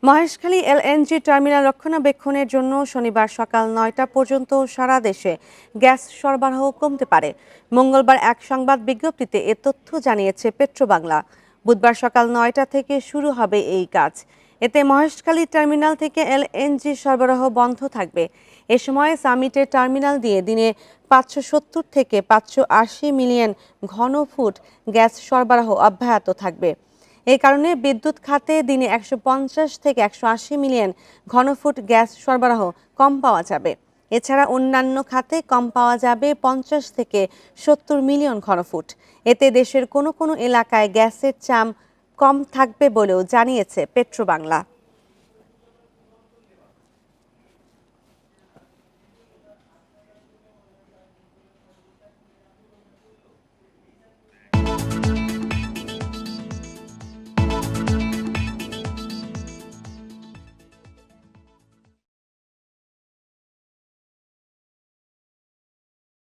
Maheshkhali LNG terminal রক্ষণাবেক্ষণের জন্য শনিবার সকাল ৯টা পর্যন্ত সারা দেশে গ্যাস সরবরাহ কমতে পারে। মঙ্গলবার এক সংবাদ বিজ্ঞপ্তিতে এ তথ্য জানিয়েছে পেট্রোবাংলা। বুধবার সকাল ৯টা থেকে শুরু হবে এই কাজ। এতে মহেশখালী টার্মিনাল থেকে এলএনজি সরবরাহ বন্ধ থাকবে। এ সময় সামিটের টার্মিনাল দিয়ে দিনে ৫৭০ থেকে ৫৮০ মিলিয়ন ঘনফুট গ্যাস সরবরাহ অব্যাহত থাকবে। এই কারণে বিদ্যুৎ খাতে দিনে ১৫০ থেকে ১৮০ মিলিয়ন ঘনফুট গ্যাস সরবরাহ কম পাওয়া যাবে। এছাড়া অন্যান্য খাতে কম পাওয়া যাবে ৫০ থেকে ৭০ মিলিয়ন ঘনফুট। এতে দেশের কোনো কোনো এলাকায় গ্যাসের চাম কম থাকবে বলেও জানিয়েছে পেট্রোবাংলা।